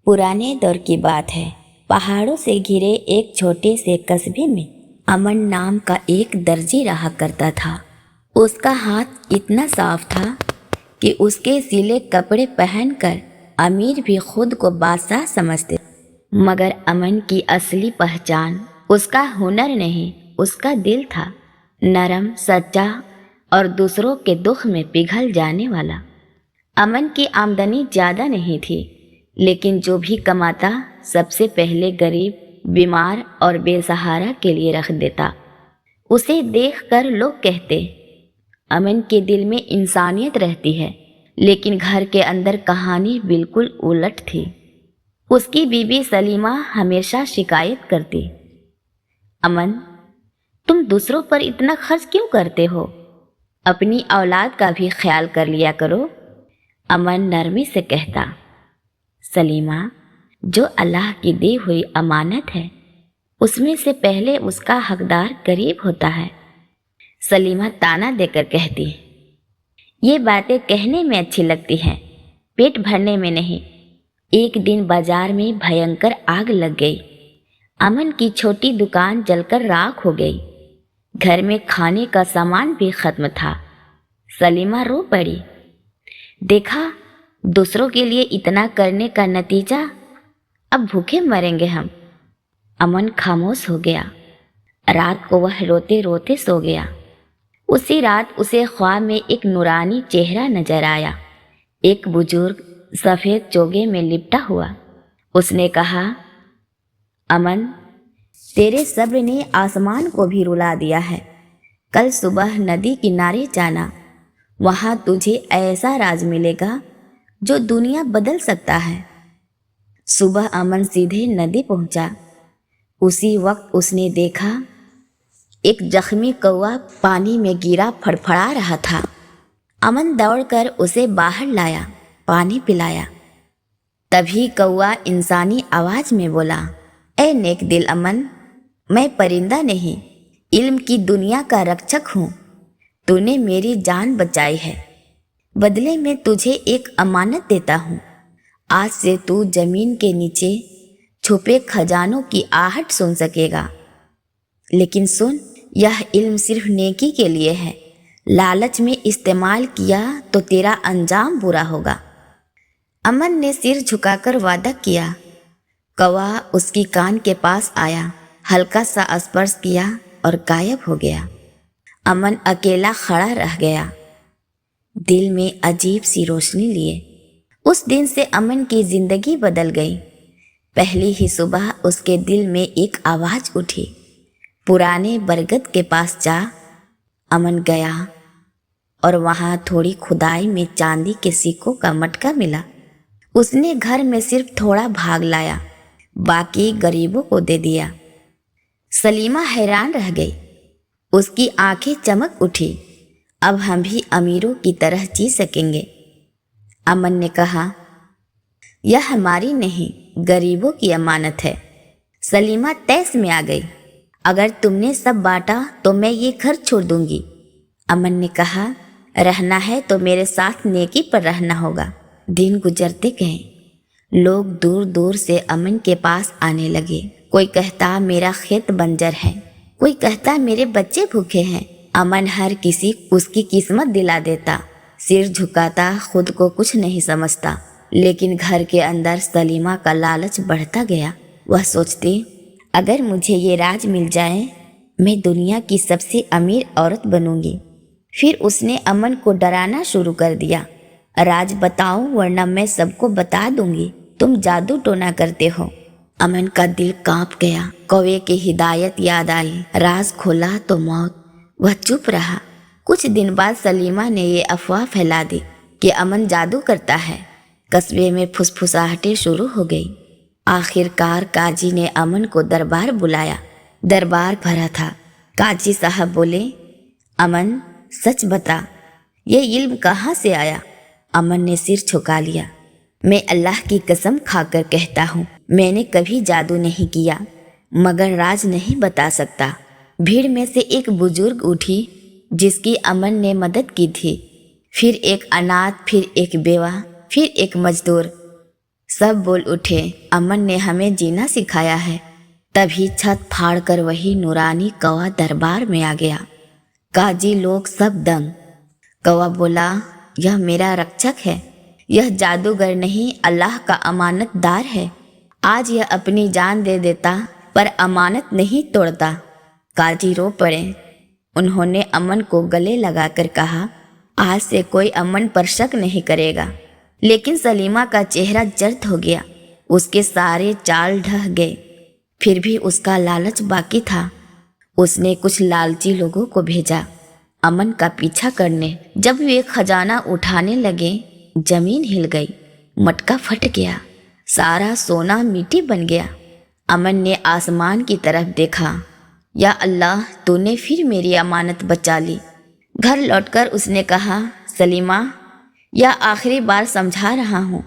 पुराने दौर की बात है। पहाड़ों से घिरे एक छोटे से कस्बे में अमन नाम का एक दर्जी रहा करता था। उसका हाथ इतना साफ था कि उसके सिले कपड़े पहनकर अमीर भी खुद को बादशाह समझते। मगर अमन की असली पहचान उसका हुनर नहीं, उसका दिल था, नरम, सच्चा और दूसरों के दुख में पिघल जाने वाला। अमन की आमदनी ज़्यादा नहीं थी, लेकिन जो भी कमाता सबसे पहले गरीब, बीमार और बेसहारा के लिए रख देता। उसे देखकर लोग कहते, अमन के दिल में इंसानियत रहती है। लेकिन घर के अंदर कहानी बिल्कुल उलट थी। उसकी बीवी सलीमा हमेशा शिकायत करती, अमन, तुम दूसरों पर इतना खर्च क्यों करते हो? अपनी औलाद का भी ख्याल कर लिया करो। अमन नरमी से कहता, सलीमा, जो अल्लाह की दी हुई अमानत है उसमें से पहले उसका हकदार गरीब होता है। सलीमा ताना देकर कहती, ये बातें कहने में अच्छी लगती हैं, पेट भरने में नहीं। एक दिन बाजार में भयंकर आग लग गई। अमन की छोटी दुकान जलकर राख हो गई। घर में खाने का सामान भी खत्म था। सलीमा रो पड़ी। देखा, दूसरों के लिए इतना करने का नतीजा, अब भूखे मरेंगे हम। अमन खामोश हो गया। रात को वह रोते रोते सो गया। उसी रात उसे ख्वाब में एक नूरानी चेहरा नजर आया, एक बुजुर्ग सफ़ेद चोगे में लिपटा हुआ। उसने कहा, अमन, तेरे सब्र ने आसमान को भी रुला दिया है। कल सुबह नदी किनारे जाना, वहाँ तुझे ऐसा राज मिलेगा जो दुनिया बदल सकता है। सुबह अमन सीधे नदी पहुँचा। उसी वक्त उसने देखा एक जख्मी कौवा पानी में गिरा फड़फड़ा रहा था। अमन दौड़कर उसे बाहर लाया, पानी पिलाया। तभी कौवा इंसानी आवाज़ में बोला, ए नेक दिल अमन, मैं परिंदा नहीं, इल्म की दुनिया का रक्षक हूँ। तूने मेरी जान बचाई है, बदले में तुझे एक अमानत देता हूँ। आज से तू जमीन के नीचे छुपे खजानों की आहट सुन सकेगा। लेकिन सुन, यह इल्म सिर्फ नेकी के लिए है। लालच में इस्तेमाल किया तो तेरा अंजाम बुरा होगा। अमन ने सिर झुकाकर वादा किया। कौवा उसकी कान के पास आया, हल्का सा स्पर्श किया और गायब हो गया। अमन अकेला खड़ा रह गया, दिल में अजीब सी रोशनी लिए। उस दिन से अमन की जिंदगी बदल गई। पहली ही सुबह उसके दिल में एक आवाज़ उठी, पुराने बरगद के पास जा। अमन गया और वहाँ थोड़ी खुदाई में चांदी के सिक्कों का मटका मिला। उसने घर में सिर्फ थोड़ा भाग लाया, बाकी गरीबों को दे दिया। सलीमा हैरान रह गई। उसकी आंखें चमक उठी। अब हम भी अमीरों की तरह जी सकेंगे। अमन ने कहा, यह हमारी नहीं, गरीबों की अमानत है। सलीमा तैस में आ गई। अगर तुमने सब बांटा तो मैं ये घर छोड़ दूंगी। अमन ने कहा, रहना है तो मेरे साथ नेकी पर रहना होगा। दिन गुजरते गए। लोग दूर दूर से अमन के पास आने लगे। कोई कहता मेरा खेत बंजर है, कोई कहता मेरे बच्चे भूखे हैं। अमन हर किसी उसकी किस्मत दिला देता। सिर झुकाता, खुद को कुछ नहीं समझता। लेकिन घर के अंदर सलीमा का लालच बढ़ता गया। वह सोचती, अगर मुझे ये राज मिल जाए, मैं दुनिया की सबसे अमीर औरत बनूंगी। फिर उसने अमन को डराना शुरू कर दिया। राज बताओ वरना मैं सबको बता दूंगी तुम जादू टोना करते हो। अमन का दिल कांप गया। कौवे की हिदायत याद आई, राज खोला तो मौत। वह चुप रहा। कुछ दिन बाद सलीमा ने ये अफवाह फैला दी कि अमन जादू करता है। कस्बे में फुसफुसाहटें शुरू हो गई। आखिरकार काजी ने अमन को दरबार बुलाया। दरबार भरा था। काजी साहब बोले, अमन, सच बता, ये इल्म कहाँ से आया? अमन ने सिर झुका लिया। मैं अल्लाह की कसम खाकर कहता हूँ, मैंने कभी जादू नहीं किया, मगर राज नहीं बता सकता। भीड़ में से एक बुजुर्ग उठी जिसकी अमन ने मदद की थी। फिर एक अनाथ, फिर एक बेवा, फिर एक मजदूर। सब बोल उठे, अमन ने हमें जीना सिखाया है। तभी छत फाड़कर वही नूरानी कौवा दरबार में आ गया। काजी लोग सब दंग। कौवा बोला, यह मेरा रक्षक है, यह जादूगर नहीं अल्लाह का अमानतदार है। आज यह अपनी जान दे देता पर अमानत नहीं तोड़ता। काजी रो पड़े। उन्होंने अमन को गले लगाकर कहा, आज से कोई अमन पर शक नहीं करेगा। लेकिन सलीमा का चेहरा जर्द हो गया, उसके सारे चाल ढह गए। फिर भी उसका लालच बाकी था। उसने कुछ लालची लोगों को भेजा अमन का पीछा करने। जब वे खजाना उठाने लगे, जमीन हिल गई, मटका फट गया, सारा सोना मिट्टी बन गया। अमन ने आसमान की तरफ देखा। या अल्लाह, तूने फिर मेरी अमानत बचा ली। घर लौटकर उसने कहा, सलीमा, यह आखिरी बार समझा रहा हूँ,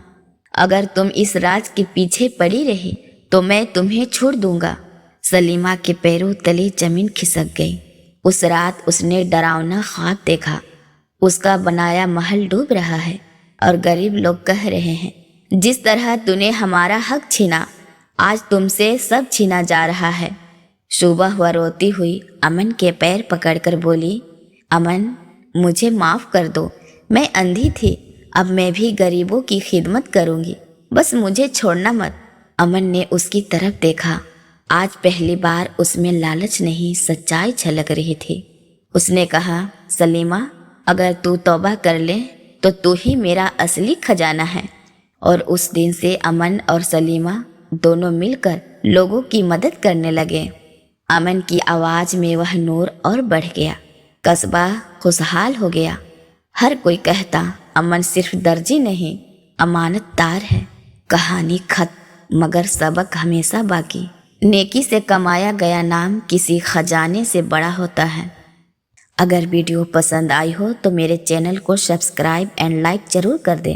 अगर तुम इस राज के पीछे पड़ी रही तो मैं तुम्हें छोड़ दूंगा। सलीमा के पैरों तले जमीन खिसक गई। उस रात उसने डरावना ख्वाब देखा। उसका बनाया महल डूब रहा है और गरीब लोग कह रहे हैं, जिस तरह तूने हमारा हक छीना, आज तुमसे सब छीना जा रहा है। सुबह हुआ रोती हुई अमन के पैर पकड़कर बोली, अमन, मुझे माफ़ कर दो, मैं अंधी थी, अब मैं भी गरीबों की खिदमत करूंगी, बस मुझे छोड़ना मत। अमन ने उसकी तरफ देखा। आज पहली बार उसमें लालच नहीं, सच्चाई झलक रही थी। उसने कहा, सलीमा, अगर तू तौबा कर ले तो तू ही मेरा असली खजाना है। और उस दिन से अमन और सलीमा दोनों मिलकर लोगों की मदद करने लगे। अमन की आवाज़ में वह नूर और बढ़ गया। कस्बा खुशहाल हो गया। हर कोई कहता, अमन सिर्फ दर्जी नहीं, अमानतदार है। कहानी खत्म, मगर सबक हमेशा बाकी। नेकी से कमाया गया नाम किसी खजाने से बड़ा होता है। अगर वीडियो पसंद आई हो तो मेरे चैनल को सब्सक्राइब एंड लाइक ज़रूर कर दें।